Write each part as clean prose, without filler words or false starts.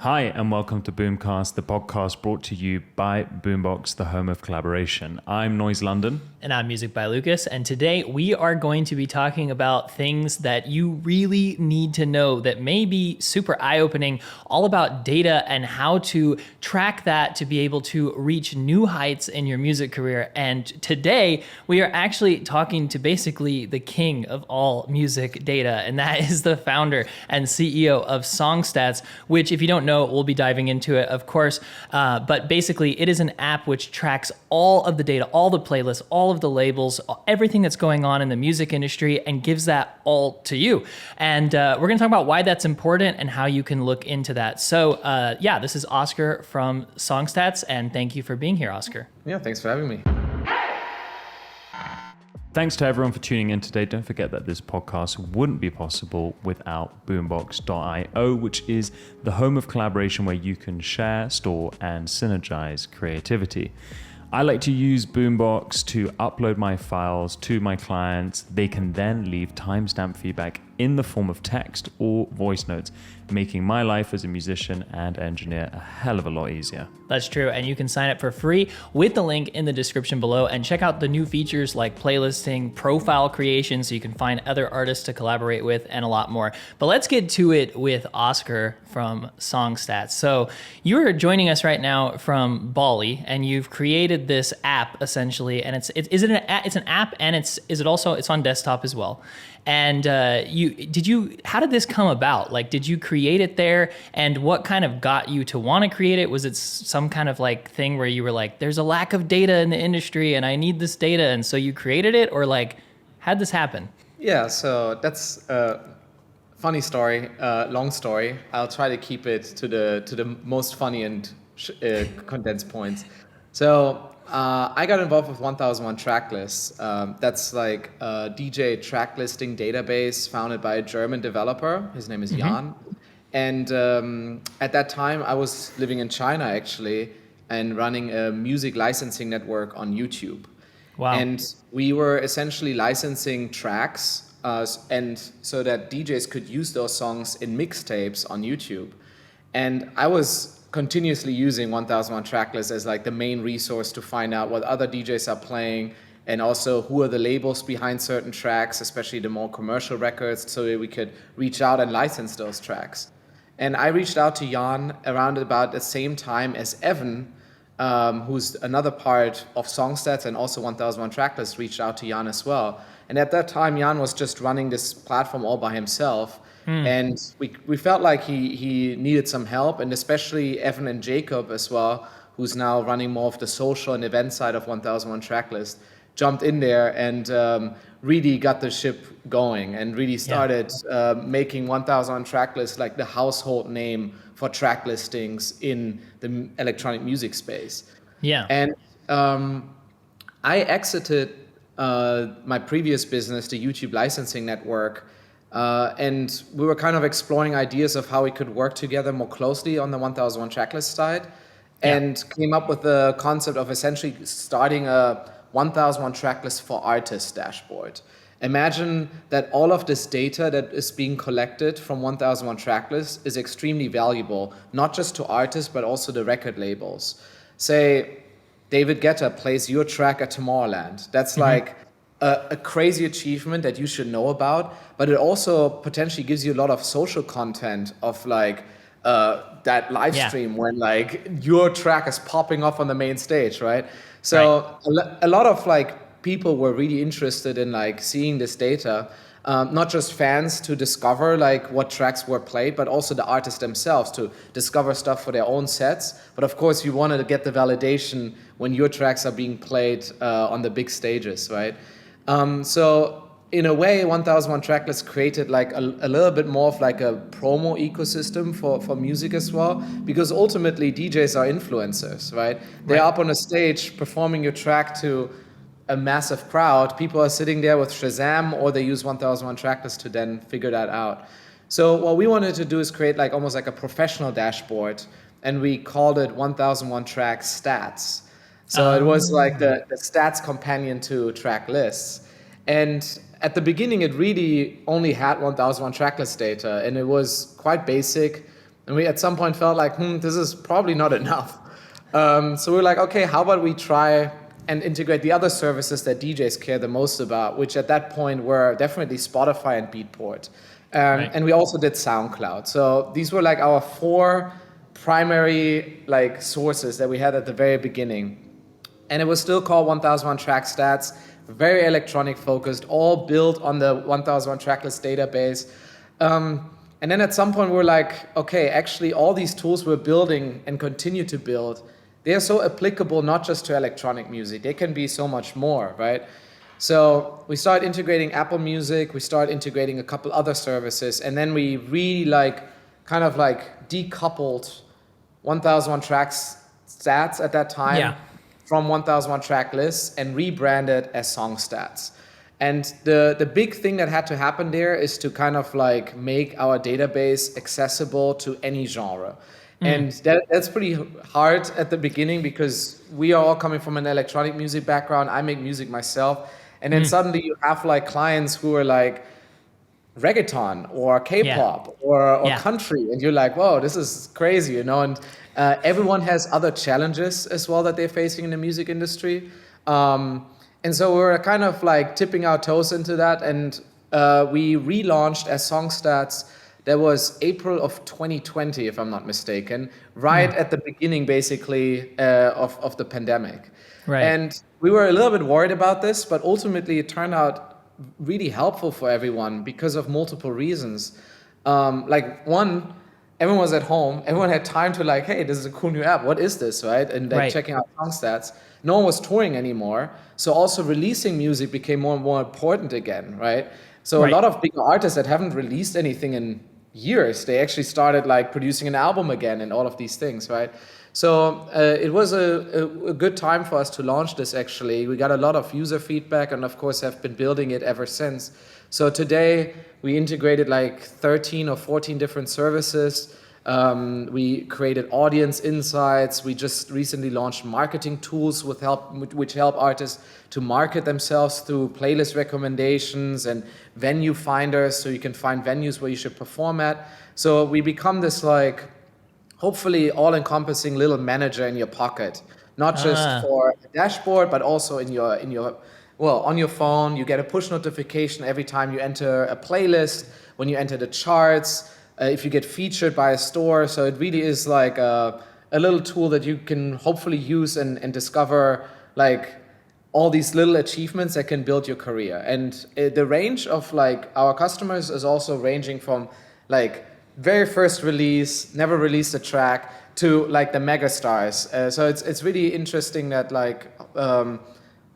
Hi, and welcome to Boomcast, the podcast brought to you by Boombox, the home of collaboration. I'm Noise London. And I'm Music by Lucas. And today we are going to be talking about things that you really need to know that may be super eye-opening, all about data and how to track that to be able to reach new heights in your music career. And today we are actually talking to basically the king of all music data, and that is the founder and CEO of SongStats, which, if you don't know, we'll be diving into it, of course. But basically, it is an app which tracks all of the data, all the playlists, all of the labels, everything that's going on in the music industry, and gives that all to you. And we're going to talk about why that's important and how you can look into that. So this is Oscar from SongStats, and thank you for being here, Oscar. Yeah, thanks for having me. Thanks to everyone for tuning in today. Don't forget that this podcast wouldn't be possible without Boombox.io, which is the home of collaboration where you can share, store, and synergize creativity. I like to use Boombox to upload my files to my clients. They can then leave timestamp feedback in the form of text or voice notes, making my life as a musician and engineer a hell of a lot easier. That's true, and you can sign up for free with the link in the description below and check out the new features like playlisting, profile creation, so you can find other artists to collaborate with, and a lot more. But let's get to it with Oscar from SongStats. So you're joining us right now from Bali, and you've created this app essentially, and it's an app, and it's on desktop as well. And how did this come about? Like, did you create it there? And what kind of got you to want to create it? Was it some kind of like thing where you were like, there's a lack of data in the industry and I need this data, and so you created it? Or like, how'd this happen? Yeah, so that's a funny story, long story. I'll try to keep it to the most funny and condensed points. So I got involved with 1001 Tracklists. That's like a DJ track listing database founded by a German developer. His name is Jan. And at that time, I was living in China, actually, and running a music licensing network on YouTube. Wow. And we were essentially licensing tracks and so that DJs could use those songs in mixtapes on YouTube. And I was continuously using 1001 Tracklist as like the main resource to find out what other DJs are playing, and also who are the labels behind certain tracks, especially the more commercial records, so that we could reach out and license those tracks. And I reached out to Jan around about the same time as Evan, who's another part of SongStats and also 1001 Tracklist, reached out to Jan as well. And at that time, Jan was just running this platform all by himself. And we felt like he needed some help, and especially Evan and Jacob as well, who's now running more of the social and event side of 1001 Tracklist, jumped in there and really got the ship going and really started making 1001 Tracklist like the household name for track listings in the electronic music space. Yeah. And I exited my previous business, the YouTube licensing network, and we were kind of exploring ideas of how we could work together more closely on the 1001 Tracklist side, and came up with the concept of essentially starting a 1001 Tracklist for Artists dashboard. Imagine that all of this data that is being collected from 1001 Tracklist is extremely valuable, not just to artists, but also the record labels. Say, David Guetta plays your track at Tomorrowland. That's like a crazy achievement that you should know about, but it also potentially gives you a lot of social content of like that live stream when like your track is popping off on the main stage, right? So a lot of like people were really interested in like seeing this data, not just fans to discover like what tracks were played, but also the artists themselves to discover stuff for their own sets. But of course, you wanted to get the validation when your tracks are being played on the big stages, right? So in a way, 1001 Tracklist created like a little bit more of like a promo ecosystem for music as well, because ultimately DJs are influencers, right? They're up on a stage performing your track to a massive crowd. People are sitting there with Shazam, or they use 1001 Tracklist to then figure that out. So what we wanted to do is create like almost like a professional dashboard, and we called it 1001 Track Stats. So it was like the stats companion to track lists. And at the beginning, it really only had 1001 Tracklist data, and it was quite basic. And we at some point felt like, this is probably not enough. So we were like, okay, how about we try and integrate the other services that DJs care the most about, which at that point were definitely Spotify and Beatport. Right. And we also did SoundCloud. So these were like our 4 primary like sources that we had at the very beginning. And it was still called 1001 Track Stats, very electronic focused, all built on the 1001 Tracklist database. And then at some point we were like, okay, actually all these tools we're building and continue to build, they are so applicable not just to electronic music, they can be so much more, right? So we started integrating Apple Music, we started integrating a couple other services, and then we really kind of decoupled 1001 Tracks Stats at that time from 1001 Track Lists and rebranded as Song Stats. And the big thing that had to happen there is to kind of make our database accessible to any genre. And that's pretty hard at the beginning because we are all coming from an electronic music background. I make music myself. And then suddenly you have clients who are like reggaeton or K-pop or country. And you're like, whoa, this is crazy, And everyone has other challenges as well that they're facing in the music industry. And so we're kind of tipping our toes into that. And we relaunched as Song Stats. That was April of 2020, if I'm not mistaken, right at the beginning, basically, of the pandemic. Right. And we were a little bit worried about this, but ultimately it turned out really helpful for everyone because of multiple reasons. One, everyone was at home. Everyone had time to hey, this is a cool new app. What is this, right? And checking out Song Stats. No one was touring anymore. So also releasing music became more and more important again, right? So a lot of bigger artists that haven't released anything in years, they actually started producing an album again and all of these things, right? So it was a good time for us to launch this, actually. We got a lot of user feedback and of course have been building it ever since. So today we integrated 13 or 14 different services. We created audience insights. We just recently launched marketing tools which help artists to market themselves through playlist recommendations and venue finders, so you can find venues where you should perform at. So we become this hopefully all-encompassing little manager in your pocket, not just for a dashboard, but also on your phone. You get a push notification every time you enter a playlist, when you enter the charts, if you get featured by a store. So it really is a little tool that you can hopefully use and discover all these little achievements that can build your career. And the range of our customers is also ranging from very first release, never released a track, to the mega stars. So it's really interesting that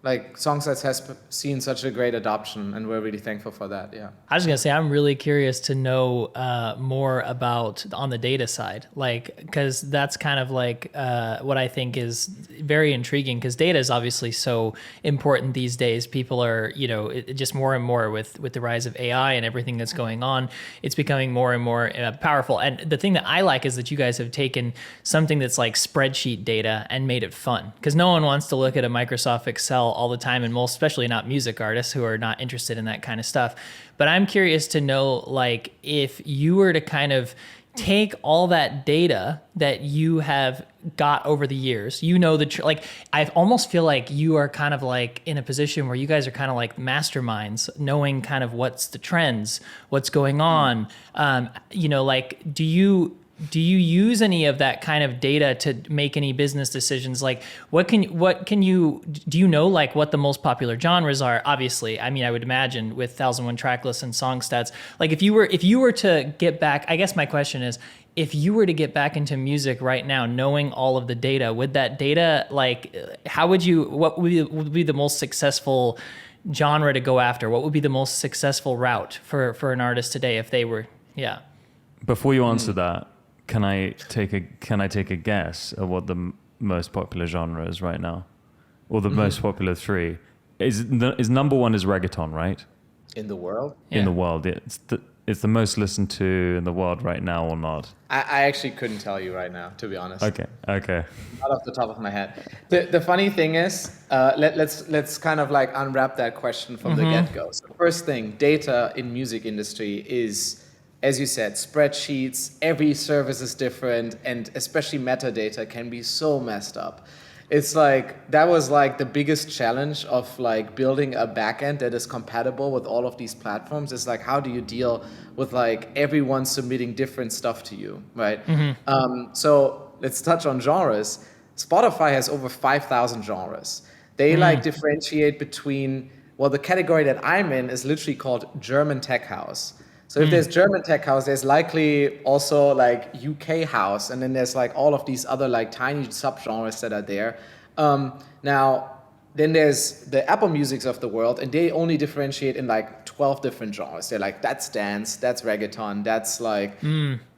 SongSets has seen such a great adoption, and we're really thankful for that. Yeah. I was gonna say, I'm really curious to know more about on the data side, because that's kind of what I think is very intriguing, because data is obviously so important these days. People are, just more and more with the rise of AI and everything that's going on, it's becoming more and more powerful. And the thing that I like is that you guys have taken something that's spreadsheet data and made it fun, because no one wants to look at a Microsoft Excel all the time, and most especially not music artists who are not interested in that kind of stuff. But I'm curious to know, if you were to kind of take all that data that you have got over the years, I almost feel like you are kind of in a position where you guys are kind of masterminds, knowing kind of what's the trends, what's going on. Do you use any of that kind of data to make any business decisions? Do you know what the most popular genres are? Obviously, I mean, I would imagine with 1001 track lists and song stats, if you were to get back, I guess my question is, if you were to get back into music right now, knowing all of the data, would that data, what would be the most successful genre to go after? What would be the most successful route for an artist today if they were, Before you answer that, can I take a guess at what the most popular genre is right now, or the most popular 3? Is number 1 is reggaeton, right? In the world? In the world, it's the most listened to in the world right now, or not? I actually couldn't tell you right now, to be honest. Okay. Not off the top of my head. The funny thing is, let's kind of unwrap that question from the get-go. So first thing, data in music industry is as you said, spreadsheets, every service is different, and especially metadata can be so messed up. It's like, that was like the biggest challenge of like building a backend that is compatible with all of these platforms. Is like, how do you deal with like everyone submitting different stuff to you, right? So let's touch on genres. Spotify has over 5,000 genres. They like differentiate between, well, the category that I'm in is literally called German tech house. So if there's German tech house, there's likely also like UK house, and then there's like all of these other like tiny subgenres that are there. Now, then there's the Apple Musics of the world, and they only differentiate in like 12 different genres. They're like, that's dance, that's reggaeton, that's like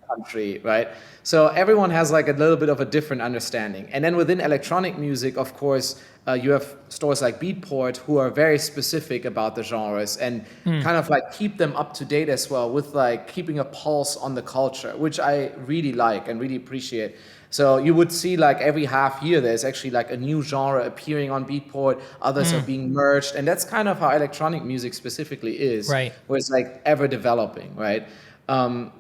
country, right? So everyone has like a little bit of a different understanding. And then within electronic music, of course, you have stores like Beatport who are very specific about the genres and kind of like keep them up to date as well with like keeping a pulse on the culture, which I really like and really appreciate. So you would see like every half year there's actually like a new genre appearing on Beatport, others are being merged, and that's kind of how electronic music specifically is, Right. where it's like ever developing, right?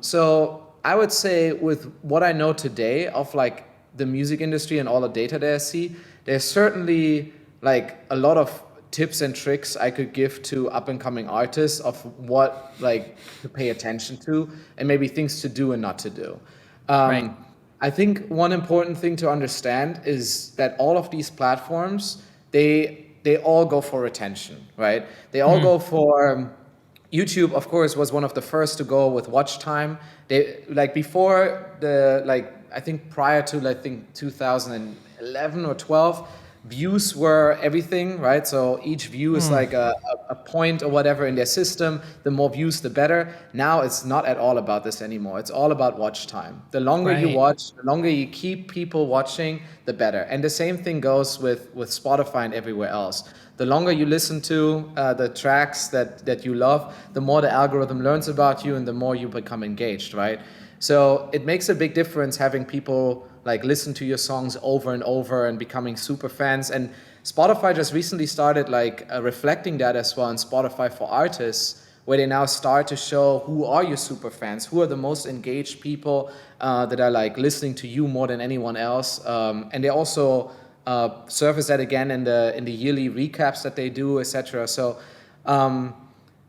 So I would say with what I know today of like the music industry and all the data that I see, there's certainly like a lot of tips and tricks I could give to up and coming artists of what like to pay attention to and maybe things to do and not to do. Right. I think one important thing to understand is that all of these platforms, they all go for retention, right? They all go for YouTube, of course, was one of the first to go with watch time. They like before the like I think prior to I think 2011 or 12, views were everything, right? So each view is like a point or whatever in their system. The more views, the better. Now it's not at all about this anymore. It's all about watch time. The longer you Right. watch, the longer you keep people watching, the better. And the same thing goes with Spotify and everywhere else. The longer you listen to the tracks that you love, the more the algorithm learns about you and the more you become engaged, right? So it makes a big difference having people like listen to your songs over and over and becoming super fans. And Spotify just recently started like reflecting that as well in Spotify for Artists, where they now start to show who are your super fans, who are the most engaged people that are like listening to you more than anyone else. And they also surface that again in the yearly recaps that they do, etc. So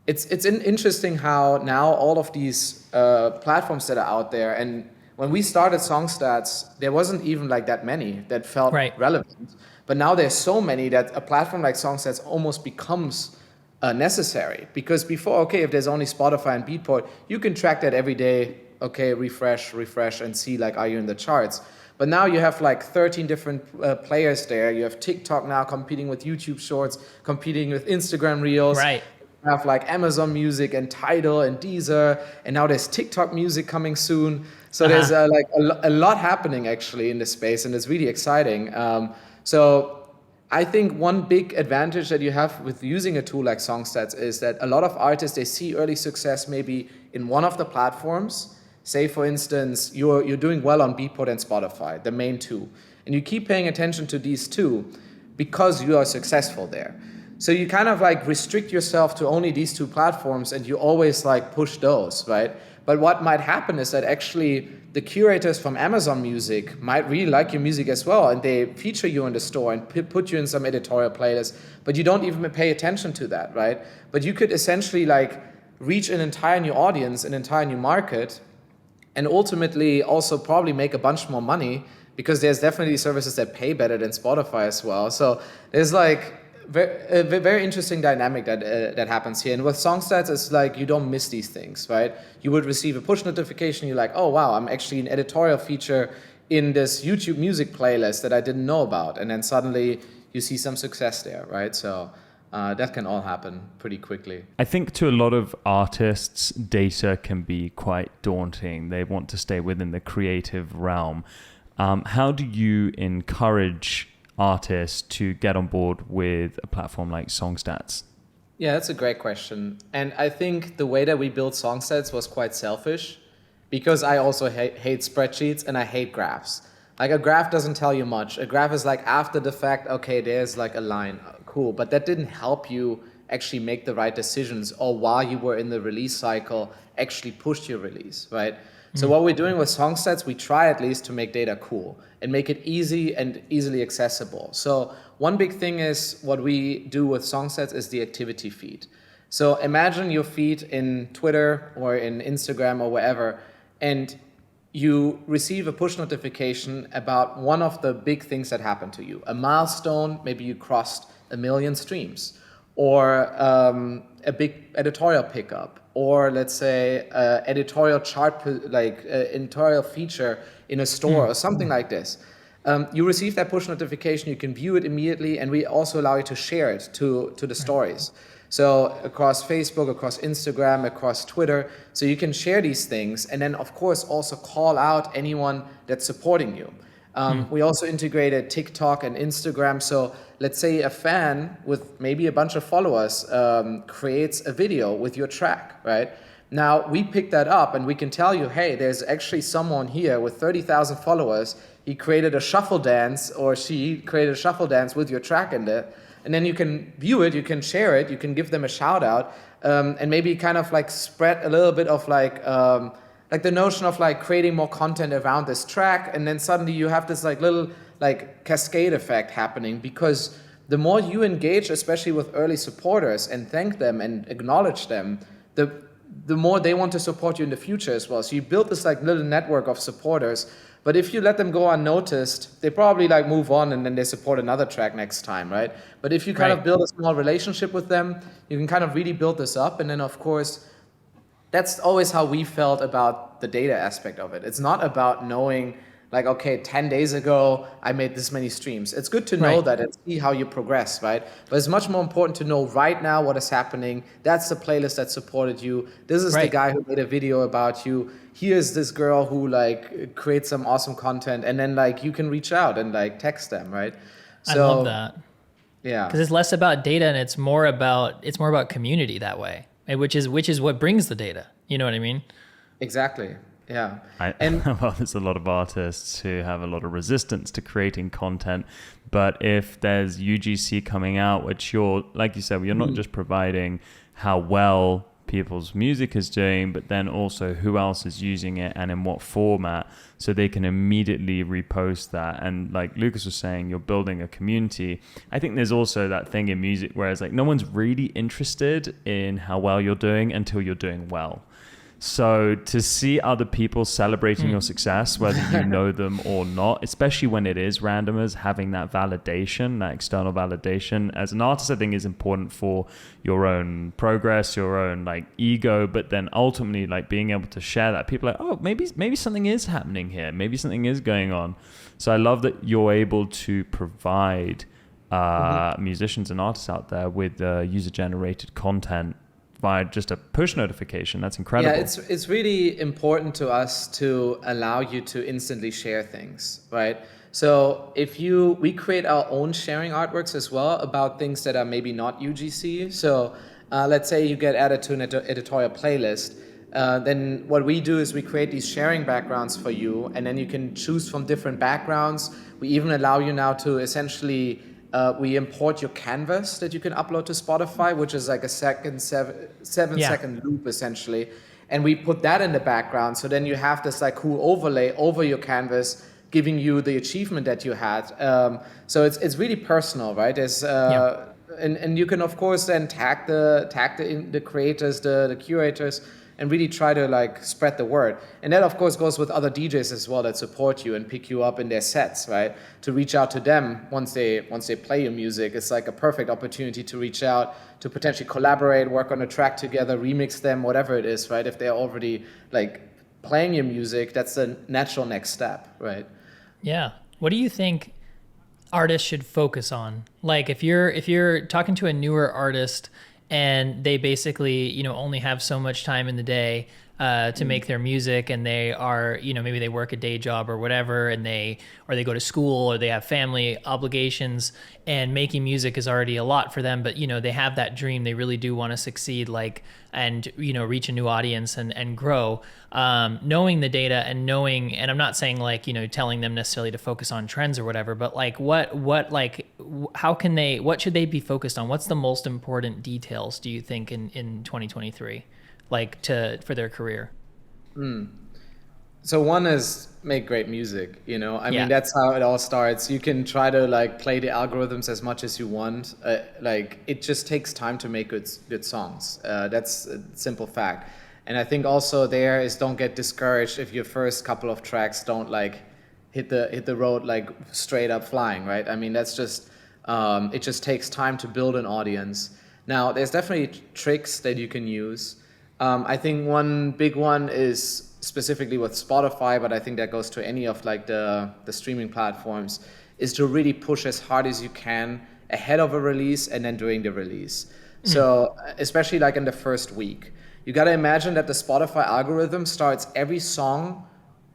it's interesting how now all of these platforms that are out there, and when we started Songstats, there wasn't even like that many that felt Right. relevant. But now there's so many that a platform like Songstats almost becomes necessary. Because before, okay, if there's only Spotify and Beatport, you can track that every day. Okay, refresh, and see like, are you in the charts? But now you have like 13 different players there. You have TikTok now competing with YouTube Shorts, competing with Instagram Reels. Right. You have like Amazon Music and Tidal and Deezer, and now there's TikTok Music coming soon. So there's like a lot happening actually in this space, and it's really exciting. So I think one big advantage that you have with using a tool like Songstats is that a lot of artists, they see early success maybe in one of the platforms. Say, for instance, you're doing well on Beatport and Spotify, the main two, and you keep paying attention to these two because you are successful there. So you kind of like restrict yourself to only these two platforms, and you always like push those, right? But what might happen is that actually the curators from Amazon Music might really like your music as well, and they feature you in the store and put you in some editorial playlists, but you don't even pay attention to that, right? But you could essentially like reach an entire new audience, an entire new market, and ultimately also probably make a bunch more money, because there's definitely services that pay better than Spotify as well. So there's like a very interesting dynamic that happens here. And with Songstats, it's like you don't miss these things, right? You would receive a push notification. You're like, oh, wow, I'm actually an editorial feature in this YouTube music playlist that I didn't know about. And then suddenly you see some success there, right? So that can all happen pretty quickly. I think to a lot of artists, data can be quite daunting. They want to stay within the creative realm. How do you encourage artists to get on board with a platform like Songstats? Yeah, that's a great question. And I think the way that we built Songstats was quite selfish, because I also hate spreadsheets and I hate graphs. Like, a graph doesn't tell you much. A graph is like after the fact, okay, there's like a line, cool, but that didn't help you actually make the right decisions, or while you were in the release cycle, actually push your release, right? So what we're doing with Songstats, we try at least to make data cool and make it easy and easily accessible. So one big thing is what we do with Songstats is the activity feed. So imagine your feed in Twitter or in Instagram or wherever, and you receive a push notification about one of the big things that happened to you. A milestone, maybe you crossed 1 million streams, or a big editorial pickup, or let's say editorial chart, like editorial feature in a store or something like this. You receive that push notification, you can view it immediately, and we also allow you to share it to the stories. So across Facebook, across Instagram, across Twitter, so you can share these things, and then of course also call out anyone that's supporting you. We also integrated TikTok and Instagram. So let's say a fan with maybe a bunch of followers creates a video with your track, right? Now we pick that up and we can tell you, hey, there's actually someone here with 30,000 followers. He created a shuffle dance, or she created a shuffle dance with your track in it. And then you can view it, you can share it, you can give them a shout out, and maybe kind of like spread a little bit of like the notion of like creating more content around this track, and then suddenly you have this like little like cascade effect happening, because the more you engage, especially with early supporters, and thank them and acknowledge them, the more they want to support you in the future as well. So you build this like little network of supporters. But if you let them go unnoticed, they probably like move on and then they support another track next time, right? But if you kind of build a small relationship with them, you can kind of really build this up. And then of course, that's always how we felt about the data aspect of it. It's not about knowing like, okay, 10 days ago, I made this many streams. It's good to know that and see how you progress, right? But it's much more important to know right now what is happening. That's the playlist that supported you. This is the guy who made a video about you. Here's this girl who like creates some awesome content, and then like you can reach out and like text them, right? So, I love that. Yeah. Because it's less about data and it's more about community that way, which is what brings the data. You know what I mean? Exactly. Yeah. Well, there's a lot of artists who have a lot of resistance to creating content, but if there's UGC coming out, which you're, like you said, you're not just providing how well people's music is doing, but then also who else is using it and in what format, so they can immediately repost that. And like Lucas was saying, you're building a community. I think there's also that thing in music where it's like no one's really interested in how well you're doing until you're doing well. So to see other people celebrating your success, whether you know them or not, especially when it is randomers, having that validation, that external validation as an artist, I think is important for your own progress, your own like ego, but then ultimately like being able to share that. People are like, oh, maybe something is happening here. Maybe something is going on. So I love that you're able to provide musicians and artists out there with user-generated content via just a push notification. That's incredible. Yeah, it's really important to us to allow you to instantly share things, right? So we create our own sharing artworks as well about things that are maybe not UGC. So let's say you get added to an editorial playlist. Then what we do is we create these sharing backgrounds for you, and then you can choose from different backgrounds. We even allow you now to essentially we import your canvas that you can upload to Spotify, which is like a seven-second loop essentially. And we put that in the background. So then you have this like cool overlay over your canvas, giving you the achievement that you had. So it's really personal, right? And you can of course then tag the creators, the curators, and really try to like spread the word. And that of course goes with other DJs as well that support you and pick you up in their sets, right? To reach out to them once they play your music. It's like a perfect opportunity to reach out, to potentially collaborate, work on a track together, remix them, whatever it is, right? If they're already like playing your music, that's the natural next step, right? Yeah. What do you think artists should focus on? Like if you're talking to a newer artist and they basically, only have so much time in the day to make their music, and they are, maybe they work a day job or whatever, and they go to school or they have family obligations, and making music is already a lot for them, but they have that dream, they really do want to succeed, and reach a new audience and grow. Knowing the data and knowing, and I'm not saying telling them necessarily to focus on trends or whatever, but what what should they be focused on? What's the most important details, do you think, in 2023, like for their career? So one is make great music, you know. I Yeah. mean, that's how it all starts. You can try to like play the algorithms as much as you want. Like it just takes time to make good songs. That's a simple fact. And I think also there is don't get discouraged if your first couple of tracks don't like hit the road like straight up flying, right? I mean, that's just it just takes time to build an audience. Now, there's definitely tricks that you can use. I think one big one is specifically with Spotify, but I think that goes to any of like the streaming platforms, is to really push as hard as you can ahead of a release and then during the release. So especially like in the first week, you got to imagine that the Spotify algorithm starts every song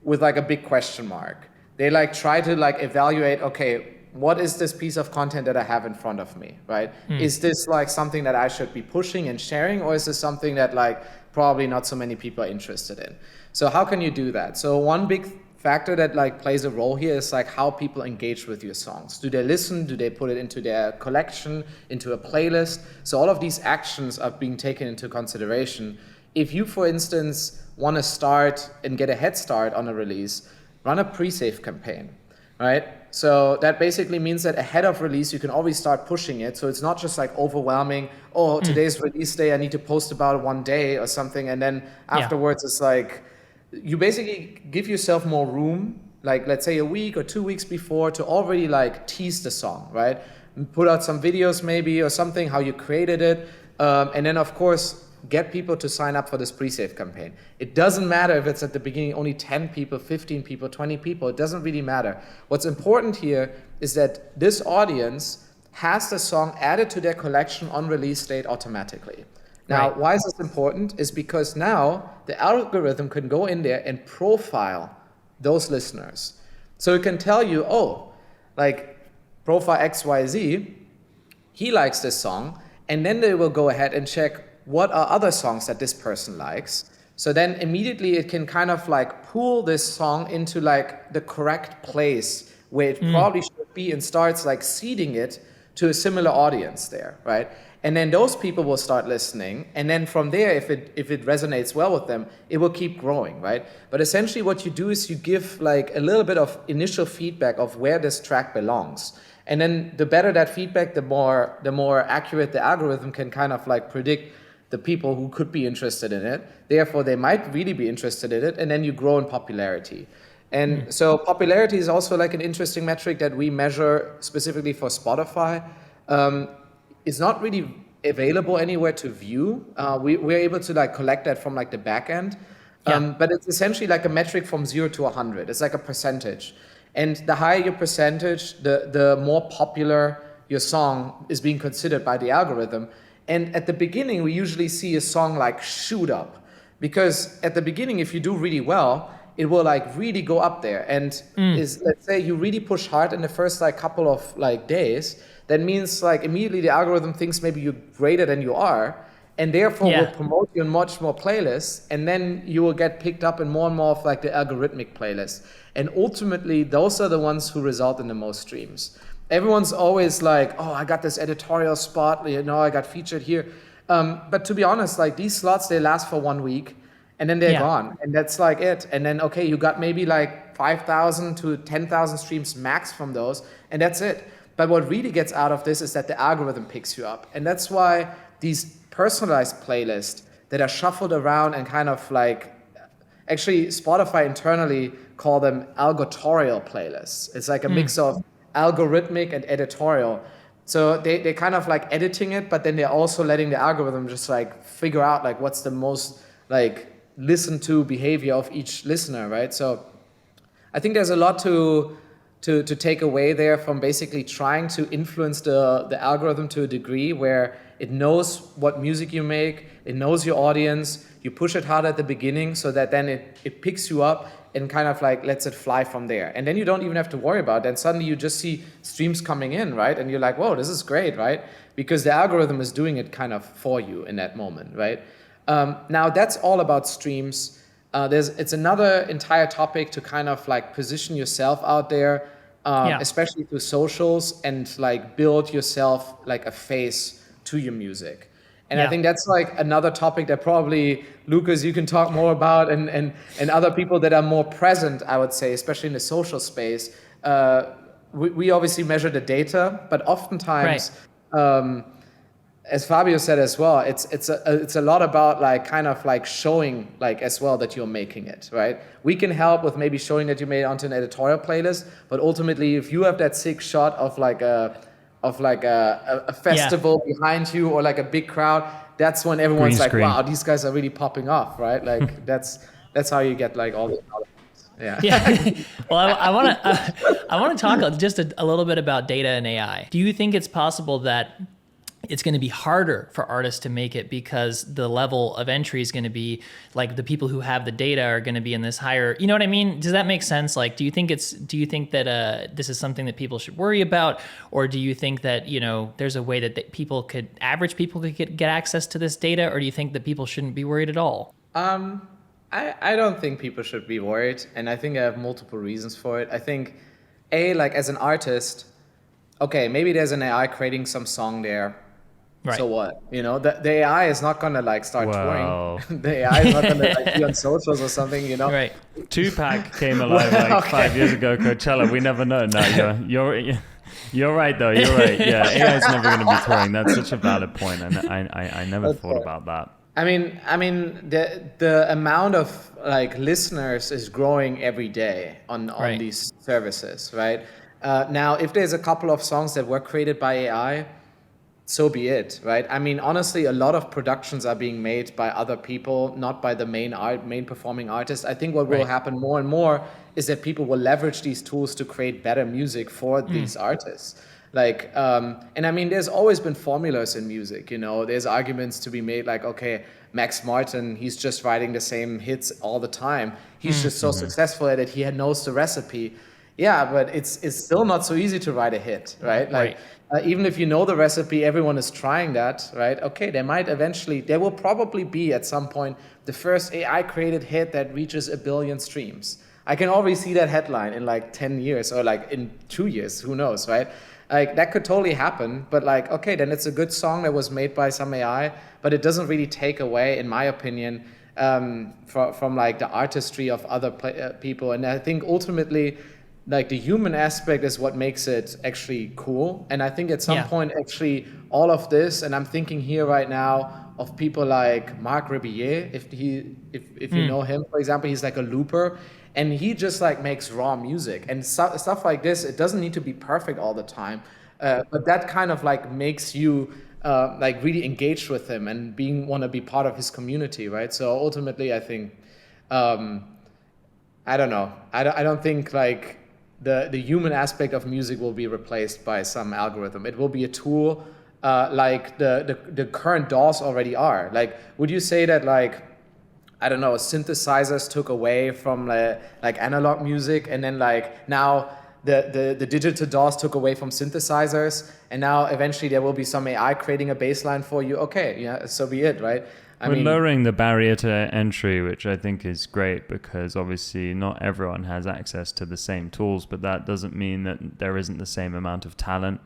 with like a big question mark. They like try to like evaluate, okay, what is this piece of content that I have in front of me, right? Is this like something that I should be pushing and sharing, or is this something that like probably not so many people are interested in? So how can you do that? So one big factor that like plays a role here is like how people engage with your songs. Do they listen? Do they put it into their collection, into a playlist? So all of these actions are being taken into consideration. If you, for instance, want to start and get a head start on a release, run a pre-save campaign, right? So that basically means that ahead of release, you can always start pushing it. So it's not just like overwhelming, oh, today's release day, I need to post about it one day or something. And then afterwards, it's like, you basically give yourself more room, like let's say a week or 2 weeks before, to already like tease the song, right? Put out some videos maybe or something, how you created it. And then of course, get people to sign up for this pre-save campaign. It doesn't matter if it's at the beginning only 10 people, 15 people, 20 people, it doesn't really matter. What's important here is that this audience has the song added to their collection on release date automatically. Now, why is this important? Is because now the algorithm can go in there and profile those listeners. So it can tell you, oh, like profile XYZ, he likes this song, and then they will go ahead and check what are other songs that this person likes. So then immediately it can kind of like pull this song into like the correct place where it probably should be, and starts like seeding it to a similar audience there, right? And then those people will start listening, and then from there, if it resonates well with them, it will keep growing, right? But essentially what you do is you give like a little bit of initial feedback of where this track belongs. And then the better that feedback, the more accurate the algorithm can kind of like predict the people who could be interested in it. Therefore, they might really be interested in it, and then you grow in popularity. And so popularity is also like an interesting metric that we measure specifically for Spotify. It's not really available anywhere to view. We're able to like collect that from like the back end. But it's essentially like a metric from 0 to 100. It's like a percentage. And the higher your percentage, the more popular your song is being considered by the algorithm. And at the beginning, we usually see a song like shoot up, because at the beginning, if you do really well, it will like really go up there. And let's say you really push hard in the first like couple of like days, that means like immediately the algorithm thinks maybe you're greater than you are, and therefore will promote you in much more playlists, and then you will get picked up in more and more of like the algorithmic playlists. And ultimately, those are the ones who result in the most streams. Everyone's always like, oh, I got this editorial spot, you know, I got featured here. But to be honest, like these slots, they last for 1 week, and then they're gone. And that's like it. And then, okay, you got maybe like 5,000 to 10,000 streams max from those, and that's it. But what really gets out of this is that the algorithm picks you up. And that's why these personalized playlists that are shuffled around and kind of like, actually Spotify internally call them algotorial playlists. It's like a mix of algorithmic and editorial. So they're kind of like editing it, but then they're also letting the algorithm just like figure out like what's the most like listened to behavior of each listener, right? So I think there's a lot to take away there from basically trying to influence the algorithm to a degree where it knows what music you make, it knows your audience, you push it hard at the beginning so that then it picks you up and kind of like lets it fly from there. And then you don't even have to worry about it. Then suddenly you just see streams coming in, right? And you're like, whoa, this is great, right? Because the algorithm is doing it kind of for you in that moment, right? Now that's all about streams. It's another entire topic to kind of like position yourself out there. especially through socials, and like build yourself like a face to your music. And I think that's like another topic that probably, Lucas, you can talk more about, and other people that are more present, I would say, especially in the social space. We obviously measure the data, but oftentimes, as Fabio said as well, it's a lot about like kind of like showing like as well that you're making it, right? We can help with maybe showing that you made it onto an editorial playlist, but ultimately, if you have that sick shot of like a festival behind you, or like a big crowd, that's when everyone's Green like, screen. wow, these guys are really popping off, right? Like that's how you get like all the Well, I want to talk just a little bit about data and AI. Do you think it's possible that it's going to be harder for artists to make it because the level of entry is going to be like the people who have the data are going to be in this higher, you know what I mean? Does that make sense? Like, do you think that this is something that people should worry about? Or do you think that, there's a way that average people could get access to this data? Or do you think that people shouldn't be worried at all? I don't think people should be worried, and I think I have multiple reasons for it. I think, like as an artist, okay, maybe there's an AI creating some song there. Right. So what? The AI is not gonna like start touring. The AI is not gonna like be on socials or something. Right. Tupac came alive 5 years ago. Coachella. We never know. No, you're right though. You're right. Yeah, AI is never going to be touring. That's such a valid point, and I never thought about that. I mean, the amount of like listeners is growing every day on these services, right? Now, if there's a couple of songs that were created by AI, so be it, right? I mean, honestly, a lot of productions are being made by other people, not by the main performing artist. I think what will happen more and more is that people will leverage these tools to create better music for these artists. Like, and I mean, there's always been formulas in music, there's arguments to be made like, okay, Max Martin, he's just writing the same hits all the time. He's just so successful at it, he knows the recipe. Yeah, but it's still not so easy to write a hit, right? Like, even if you know the recipe, everyone is trying that, right? Okay, there will probably be at some point the first AI created hit that reaches 1 billion streams. I can already see that headline in like 10 years or like in 2 years, who knows, right? Like that could totally happen, but like, okay, then it's a good song that was made by some AI, but it doesn't really take away, in my opinion, from like the artistry of other people. And I think ultimately, like the human aspect is what makes it actually cool. And I think at some point, actually, all of this, and I'm thinking here right now of people like Marc Rebillet, if you know him, for example, he's like a looper, and he just like makes raw music and stuff like this. It doesn't need to be perfect all the time, but that kind of like makes you like really engaged with him and want to be part of his community, right? So ultimately, I think, I don't know. I don't think like the human aspect of music will be replaced by some algorithm. It will be a tool like the current DAWs already are. Like, would you say that like, I don't know, synthesizers took away from like analog music, and then like now the digital DAWs took away from synthesizers, and now eventually there will be some AI creating a bass line for you? Okay, yeah, so be it, right? We're lowering the barrier to entry, which I think is great, because obviously not everyone has access to the same tools, but that doesn't mean that there isn't the same amount of talent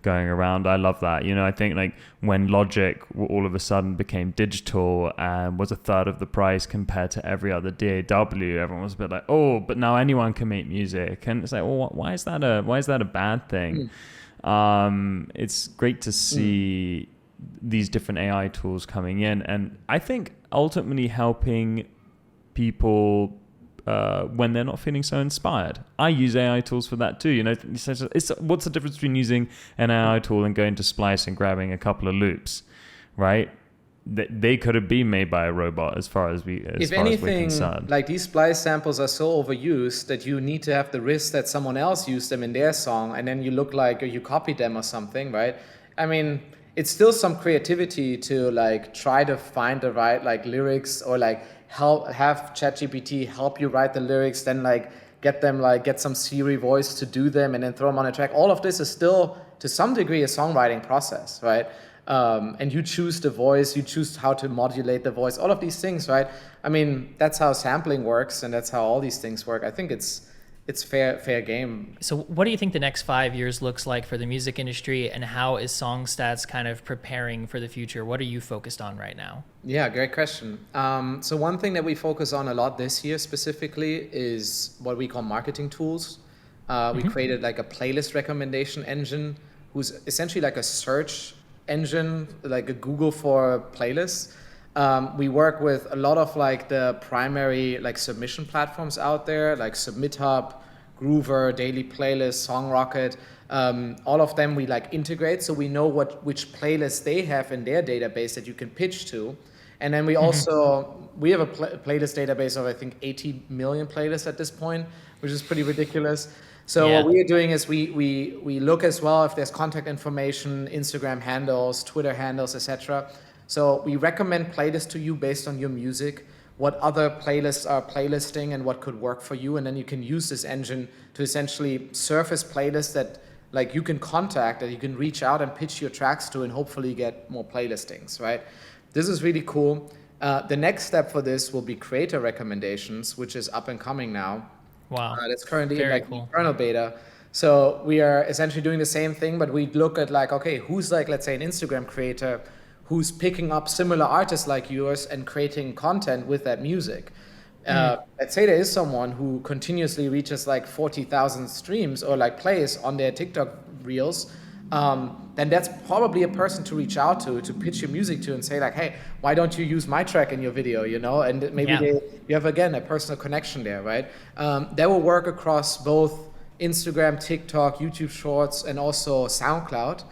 going around. I love that. I think like when Logic all of a sudden became digital and was a third of the price compared to every other DAW, everyone was a bit like, oh, but now anyone can make music. And it's like, well, why is that a bad thing? It's great to see these different AI tools coming in, and I think ultimately helping people when they're not feeling so inspired. I use AI tools for that too. What's the difference between using an AI tool and going to Splice and grabbing a couple of loops, right? They could have been made by a robot, as far as we're concerned. Like these Splice samples are so overused that you need to have the risk that someone else used them in their song, and then you look like you copied them or something, right? I mean, it's still some creativity to like try to find the right like lyrics, or like have ChatGPT help you write the lyrics, then like get some Siri voice to do them, and then throw them on a track. All of this is still to some degree a songwriting process, right? And you choose the voice, you choose how to modulate the voice, all of these things, right? I mean, that's how sampling works, and that's how all these things work. I think it's it's fair game. So what do you think the next 5 years looks like for the music industry, and how is Songstats kind of preparing for the future? What are you focused on right now? Yeah, great question. So one thing that we focus on a lot this year specifically is what we call marketing tools. We created like a playlist recommendation engine, who's essentially like a search engine, like a Google for playlists. We work with a lot of like the primary like submission platforms out there, like SubmitHub, Groover, Daily Playlist, SongRocket. All of them we like integrate, so we know which playlists they have in their database that you can pitch to. And then we also we have a playlist database of I think 80 million playlists at this point, which is pretty ridiculous. So what we are doing is we look as well if there's contact information, Instagram handles, Twitter handles, etc. So we recommend playlists to you based on your music, what other playlists are playlisting and what could work for you. And then you can use this engine to essentially surface playlists that like you can contact, that you can reach out and pitch your tracks to and hopefully get more playlistings, right? This is really cool. The next step for this will be creator recommendations, which is up and coming now. Wow. That's currently Very in like cool. internal beta. So we are essentially doing the same thing, but we look at like, okay, who's like, let's say an Instagram creator who's picking up similar artists like yours and creating content with that music. Let's say there is someone who continuously reaches like 40,000 streams or like plays on their TikTok reels, then that's probably a person to reach out to pitch your music to and say like, hey, why don't you use my track in your video, you know? And maybe you have, again, a personal connection there, right? That will work across both Instagram, TikTok, YouTube Shorts, and also SoundCloud.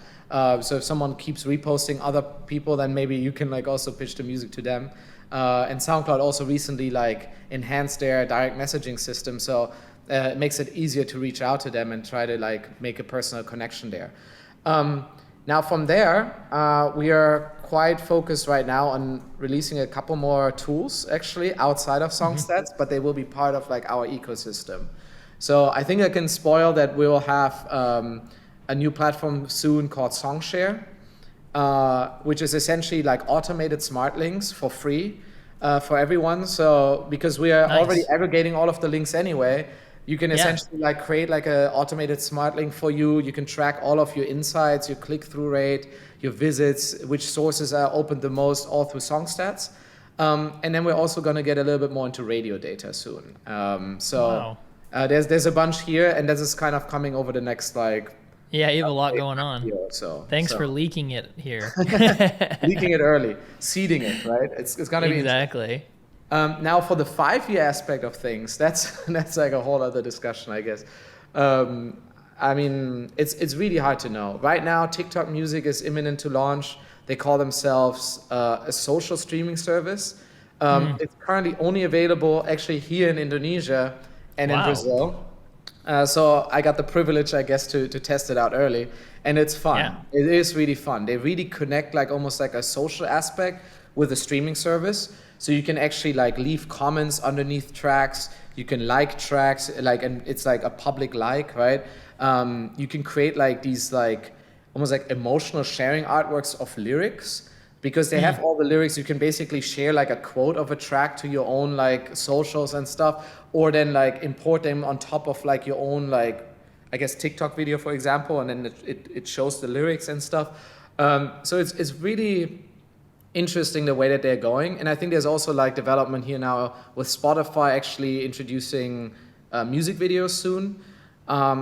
So if someone keeps reposting other people, then maybe you can like also pitch the music to them. And SoundCloud also recently like enhanced their direct messaging system, so it makes it easier to reach out to them and try to like make a personal connection there. Now from there, we are quite focused right now on releasing a couple more tools actually outside of Songstats, but they will be part of like our ecosystem. So I think I can spoil that we will have a new platform soon called Songshare, which is essentially like automated smart links for free for everyone. So because we are already aggregating all of the links anyway, you can essentially like create like a automated smart link for you. You can track all of your insights, your click-through rate, your visits, which sources are opened the most, all through Songstats. And then we're also going to get a little bit more into radio data soon. There's a bunch here, and this is kind of coming over the next like. Yeah, you have a lot going on. Thanks for leaking it here. Leaking it early, seeding it, right? It's going to be exactly. Now for the 5-year aspect of things, that's like a whole other discussion, I guess. I mean, it's really hard to know. Right now, TikTok Music is imminent to launch. They call themselves a social streaming service. It's currently only available actually here in Indonesia and in Brazil. So I got the privilege, I guess, to test it out early, and it's fun. Yeah. It is really fun. They really connect like almost like a social aspect with a streaming service. So you can actually like leave comments underneath tracks. You can like tracks, like, and it's like a public like, right? You can create like these like almost like emotional sharing artworks of lyrics. Because they have all the lyrics, you can basically share like a quote of a track to your own like socials and stuff, or then like import them on top of like your own like, I guess TikTok video, for example, and then it shows the lyrics and stuff. So it's really interesting the way that they're going, and I think there's also like development here now with Spotify actually introducing music videos soon.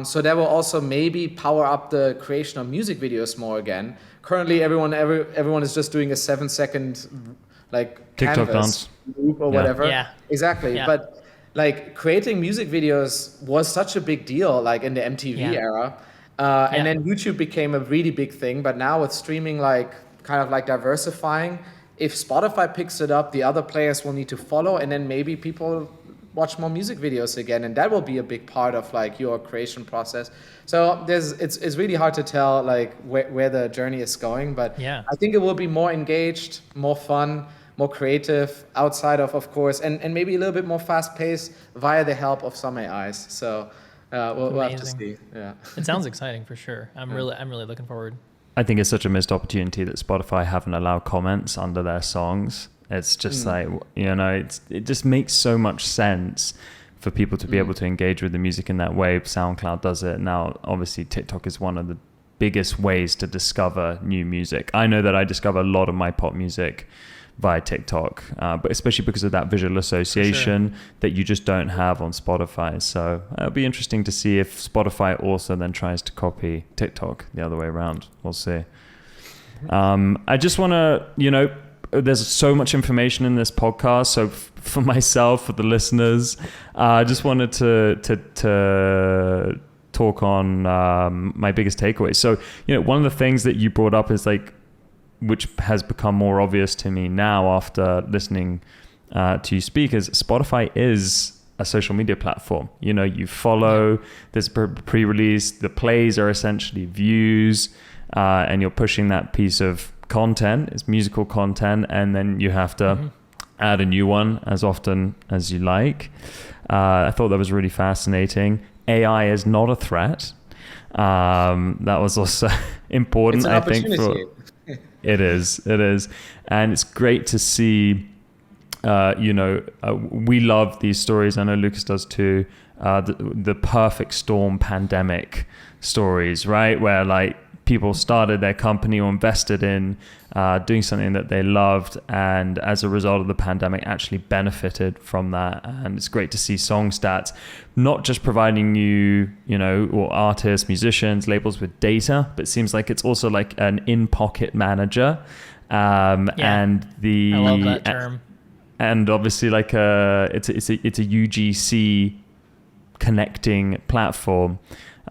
So that will also maybe power up the creation of music videos more again. Currently, everyone is just doing a 7-second like TikTok canvas loop or whatever. Yeah. Exactly. Yeah. But like creating music videos was such a big deal, like in the MTV era, and then YouTube became a really big thing. But now with streaming, like kind of like diversifying, if Spotify picks it up, the other players will need to follow, and then maybe people watch more music videos again, and that will be a big part of like your creation process. So it's really hard to tell like where the journey is going, but I think it will be more engaged, more fun, more creative, outside of course, and maybe a little bit more fast paced via the help of some AIs. So we'll have to see. Yeah, it sounds exciting for sure. I'm really looking forward. I think it's such a missed opportunity that Spotify haven't allowed comments under their songs. It's just like, you know, it just makes so much sense for people to be able to engage with the music in that way. SoundCloud does it. Now, obviously, TikTok is one of the biggest ways to discover new music. I know that I discover a lot of my pop music via TikTok, but especially because of that visual association that you just don't have on Spotify. So it'll be interesting to see if Spotify also then tries to copy TikTok the other way around. We'll see. I just want to, there's so much information in this podcast. So for myself, for the listeners, I just wanted to talk on my biggest takeaways. So, one of the things that you brought up is which has become more obvious to me now after listening to you speak, is Spotify is a social media platform. You follow, there's pre-release, the plays are essentially views, and you're pushing that piece of content, it's musical content, and then you have to add a new one as often as you like. I thought that was really fascinating. AI is not a threat. That was also important, I think. It is. And it's great to see, we love these stories. I know Lucas does too. The perfect storm pandemic stories, right? Where people started their company or invested in doing something that they loved, and as a result of the pandemic actually benefited from that. And it's great to see SongStats not just providing you, or artists, musicians, labels with data, but it seems like it's also like an in-pocket manager. And I love that term. And obviously it's a UGC connecting platform.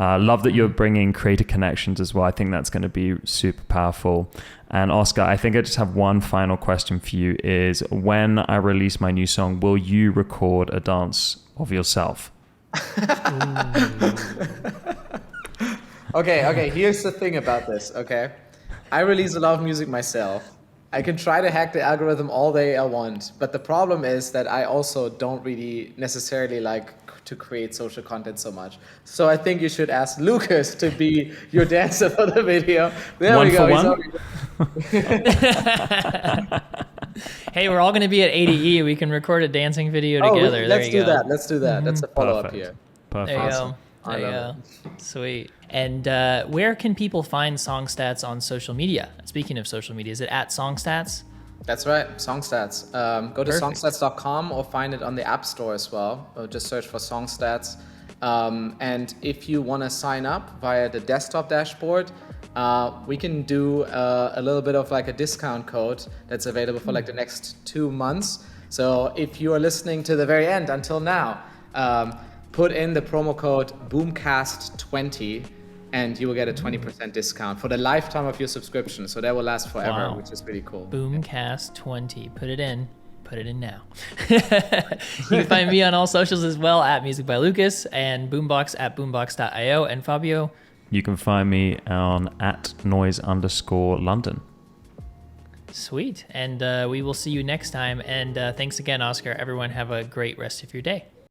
Love that you're bringing creator connections as well. I think that's going to be super powerful. And Oscar, I think I just have one final question for you is, when I release my new song, will you record a dance of yourself? Okay. Here's the thing about this, okay? I release a lot of music myself. I can try to hack the algorithm all day I want, but the problem is that I also don't really necessarily like to create social content so much. So I think you should ask Lucas to be your dancer for the video. There one we go. For one? Hey, we're all going to be at ADE. We can record a dancing video together. Let's do that. Let's do that. That's a follow-up here. Perfect. There you Awesome. go. There you go. Sweet. And where can people find SongStats on social media? Speaking of social media, is it at SongStats? That's right, SongStats. Go to Perfect. songstats.com or find it on the App Store as well. Or just search for SongStats. And if you want to sign up via the desktop dashboard, we can do a little bit of a discount code that's available for the next 2 months. So if you are listening to the very end until now, put in the promo code Boomcast20 and you will get a 20% discount for the lifetime of your subscription. So that will last forever, which is really cool. Boomcast20. Put it in now. You can find me on all socials as well at Music by Lucas, and Boombox at boombox.io. And Fabio? You can find me on @noise_London. Sweet. And we will see you next time. And thanks again, Oscar. Everyone have a great rest of your day.